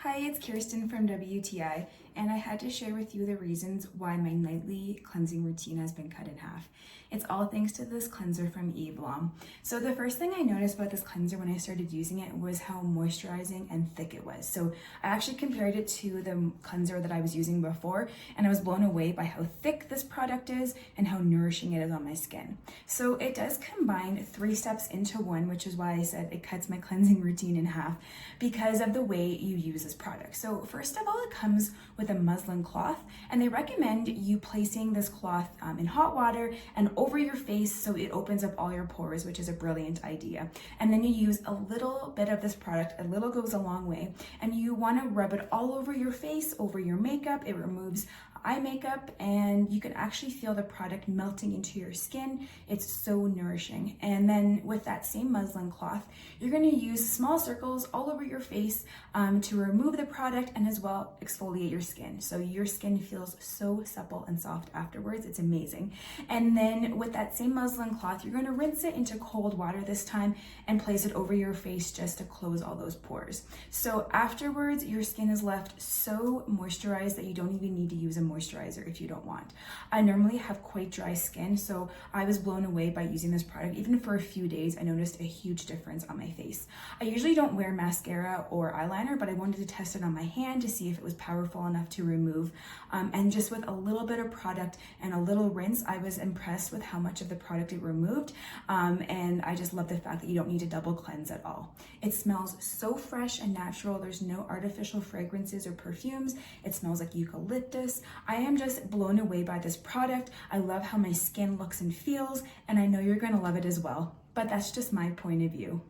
Hi, it's Kirsten from WTI, and I had to share with you the reasons why my nightly cleansing routine has been cut in half. It's all thanks to this cleanser from Balm. So the first thing I noticed about this cleanser when I started using it was how moisturizing and thick it was. So I actually compared it to the cleanser that I was using before, and I was blown away by how thick this product is and how nourishing it is on my skin. So it does combine 3 steps into one, which is why I said it cuts my cleansing routine in half because of the way you use this product. So first of all, it comes with a muslin cloth, and they recommend you placing this cloth in hot water and over your face so it opens up all your pores, which is a brilliant idea. And then you use a little bit of this product, a little goes a long way, and you want to rub it all over your face, over your makeup. It removes eye makeup, and you can actually feel the product melting into your skin. It's so nourishing. And then with that same muslin cloth, you're going to use small circles all over your face to remove the product and as well exfoliate your skin. So your skin feels so supple and soft afterwards. It's amazing. And then with that same muslin cloth, you're going to rinse it into cold water this time and place it over your face just to close all those pores. So afterwards, your skin is left so moisturized that you don't even need to use a moisturizer if you don't want. I normally have quite dry skin, so I was blown away by using this product. Even for a few days, I noticed a huge difference on my face. I usually don't wear mascara or eyeliner, but I wanted to test it on my hand to see if it was powerful enough to remove. And just with a little bit of product and a little rinse, I was impressed with how much of the product it removed. And I just love the fact that you don't need to double cleanse at all. It smells so fresh and natural. There's no artificial fragrances or perfumes. It smells like eucalyptus. I am just blown away by this product. I love how my skin looks and feels, and I know you're going to love it as well. But that's just my point of view.